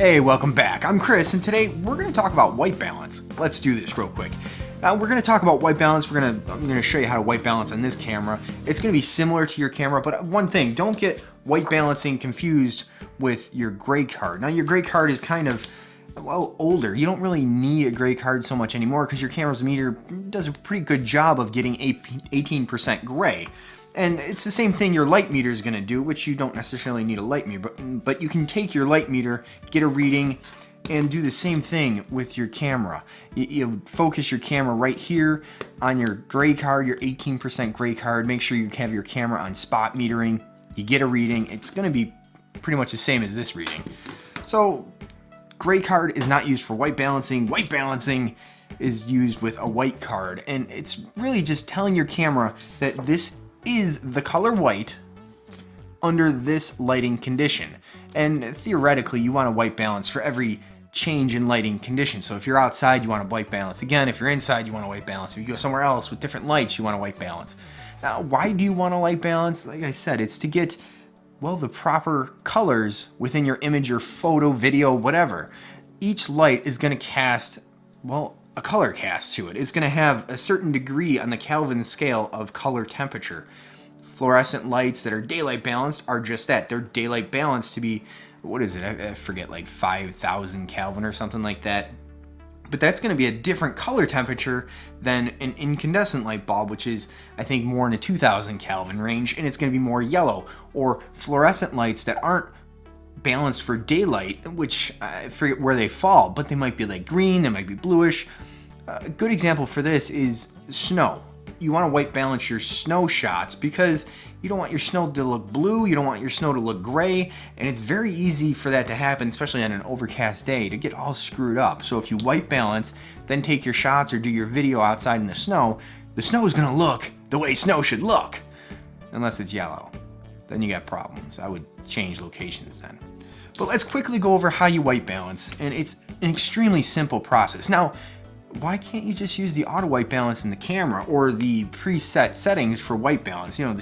Hey, welcome back. I'm Chris, and today we're going to talk about white balance. Let's do this real quick. Now we're going to talk about white balance. I'm going to show you how to white balance on this camera. It's going to be similar to your camera, but one thing, don't get white balancing confused with your gray card. Now your gray card is kind of, well, older. You don't really need a gray card so much anymore because your camera's meter does a pretty good job of getting 18% gray. And it's the same thing your light meter is going to do, which you don't necessarily need a light meter, but you can take your light meter, get a reading, and do the same thing with your camera. You focus your camera right here on your gray card, your 18% gray card. Make sure you have your camera on spot metering. You get a reading. It's going to be pretty much the same as this reading. So gray card is not used for white balancing. White balancing is used with a white card, and it's really just telling your camera that this is the color white under this lighting condition. And theoretically, you want to white balance for every change in lighting condition. So if you're outside, you want to white balance again. If you're inside, you want to white balance. If you go somewhere else with different lights, you want to white balance. Now, why do you want to white balance? Like I said, it's to get, well, the proper colors within your image or photo, video, whatever. Each light is going to cast, well, a color cast to it. It's going to have a certain degree on the Kelvin scale of color temperature. Fluorescent lights that are daylight balanced are just that. They're daylight balanced to be, what is it? I forget, like 5,000 Kelvin or something like that. But that's going to be a different color temperature than an incandescent light bulb, which is, I think, more in a 2,000 Kelvin range, and it's going to be more yellow. Or fluorescent lights that aren't balanced for daylight, which I forget where they fall, but they might be like green, they might be bluish. A good example for this is snow. You want to white balance your snow shots because you don't want your snow to look blue, you don't want your snow to look gray, and it's very easy for that to happen, especially on an overcast day, to get all screwed up. So if you white balance, then take your shots or do your video outside in the snow is going to look the way snow should look, unless it's yellow. Then you got problems. I would change locations then. But let's quickly go over how you white balance, and it's an extremely simple process. Now, why can't you just use the auto white balance in the camera or the preset settings for white balance? You know,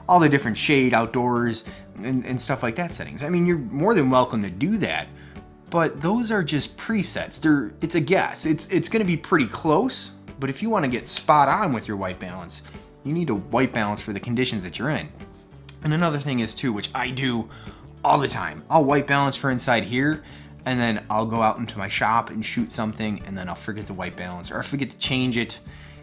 all the different shade, outdoors, and stuff like that settings. I mean, you're more than welcome to do that, but those are just presets. It's a guess. It's going to be pretty close, but if you want to get spot on with your white balance, you need to white balance for the conditions that you're in. And another thing is too, which I do all the time, I'll white balance for inside here, and then I'll go out into my shop and shoot something, and then I'll forget to white balance, or I forget to change it,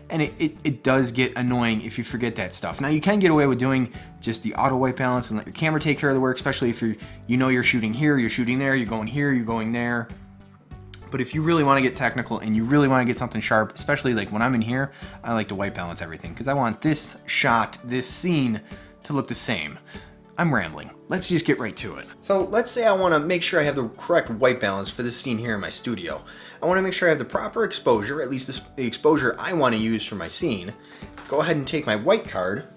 and it does get annoying if you forget that stuff. Now you can get away with doing just the auto white balance and let your camera take care of the work, especially if you're shooting here, you're shooting there, you're going here, you're going there. But if you really want to get technical and you really want to get something sharp, especially like when I'm in here, I like to white balance everything because I want this shot, this scene to look the same. I'm rambling. Let's just get right to it. So let's say I want to make sure I have the correct white balance for this scene here in my studio. I want to make sure I have the proper exposure, at least the exposure I want to use for my scene. Go ahead and take my white card,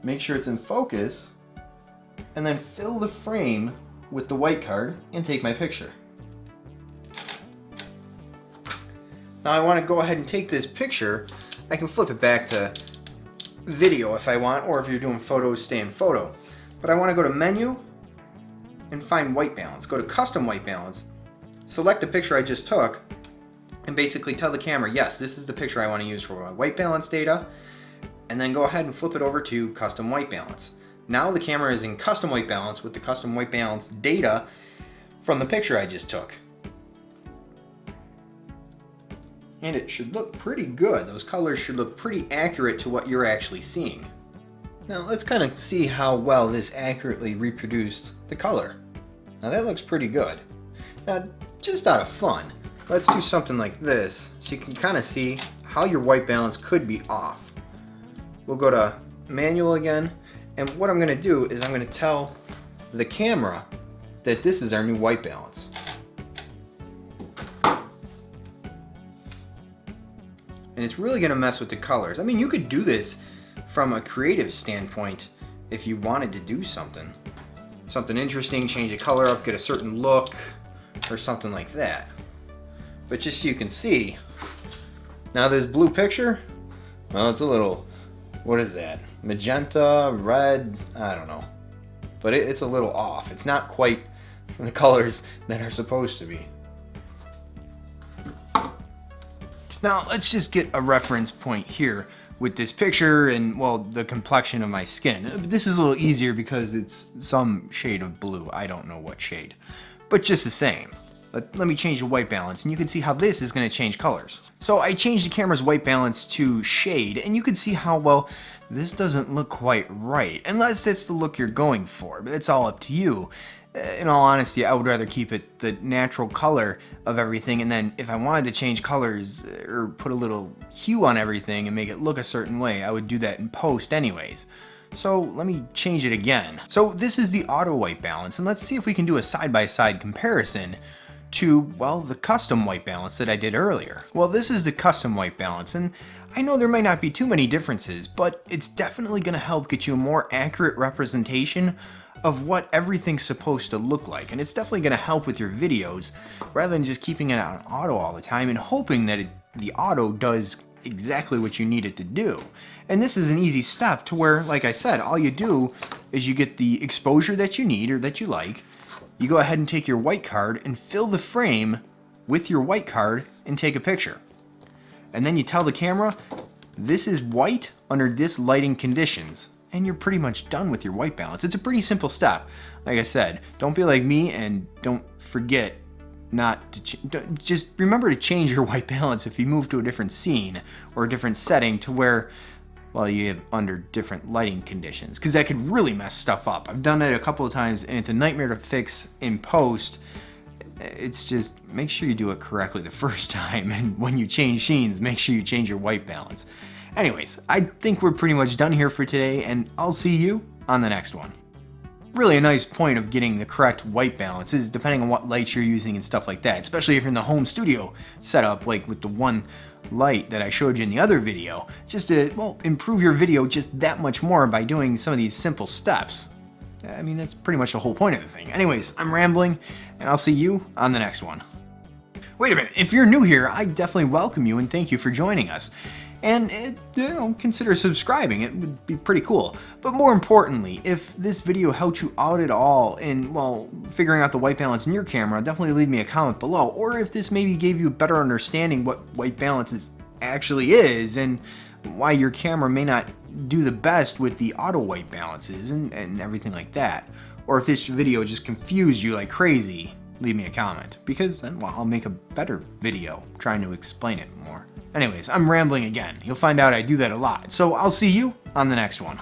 make sure it's in focus, and then fill the frame with the white card and take my picture. Now I want to go ahead and take this picture. I can flip it back to video if I want, or if you're doing photos, stay in photo. But I want to go to menu and find white balance. Go to custom white balance, select the picture I just took, and basically tell the camera, yes, this is the picture I want to use for my white balance data, and then go ahead and flip it over to custom white balance. Now the camera is in custom white balance with the custom white balance data from the picture I just took. And it should look pretty good. Those colors should look pretty accurate to what you're actually seeing. Now let's kind of see how well this accurately reproduced the color. Now that looks pretty good. Now just out of fun, let's do something like this so you can kind of see how your white balance could be off. We'll go to manual again, and what I'm going to do is I'm going to tell the camera that this is our new white balance. And it's really going to mess with the colors. I mean, you could do this from a creative standpoint if you wanted to do something interesting, change the color up, get a certain look, or something like that. But just so you can see, now this blue picture, well, it's a little, what is that? Magenta, red, I don't know. But it's a little off. It's not quite the colors that are supposed to be. Now let's just get a reference point here with this picture and, well, the complexion of my skin. This is a little easier because it's some shade of blue. I don't know what shade, but just the same. Let me change the white balance and you can see how this is going to change colors. So I changed the camera's white balance to shade and you can see how, well, this doesn't look quite right, unless that's the look you're going for, but it's all up to you. In all honesty, I would rather keep it the natural color of everything, and then if I wanted to change colors or put a little hue on everything and make it look a certain way, I would do that in post anyways. So let me change it again. So this is the auto white balance, and let's see if we can do a side-by-side comparison to, well, the custom white balance that I did earlier. Well, this is the custom white balance, and I know there might not be too many differences, but it's definitely going to help get you a more accurate representation of what everything's supposed to look like, and it's definitely going to help with your videos rather than just keeping it on auto all the time and hoping that the auto does exactly what you need it to do. And this is an easy step to where, like I said, all you do is you get the exposure that you need or that you like. You go ahead and take your white card and fill the frame with your white card and take a picture. And then you tell the camera, this is white under this lighting conditions, and you're pretty much done with your white balance. It's a pretty simple step. Like I said, don't be like me and don't forget not to just remember to change your white balance if you move to a different scene or a different setting to where, well, you have under different lighting conditions, because that could really mess stuff up. I've done it a couple of times and it's a nightmare to fix in post. It's just, make sure you do it correctly the first time, and when you change scenes, make sure you change your white balance. Anyways, I think we're pretty much done here for today, and I'll see you on the next one. Really a nice point of getting the correct white balance is depending on what lights you're using and stuff like that, especially if you're in the home studio setup, like with the one light that I showed you in the other video, just to, well, improve your video just that much more by doing some of these simple steps. I mean, that's pretty much the whole point of the thing. Anyways, I'm rambling, and I'll see you on the next one. Wait a minute, if you're new here, I definitely welcome you and thank you for joining us. And consider subscribing, it would be pretty cool. But more importantly, if this video helped you out at all in, well, figuring out the white balance in your camera, definitely leave me a comment below. Or if this maybe gave you a better understanding what white balance actually is and why your camera may not do the best with the auto white balances and everything like that. Or if this video just confused you like crazy, leave me a comment, because then, well, I'll make a better video trying to explain it more. Anyways, I'm rambling again. You'll find out I do that a lot. So I'll see you on the next one.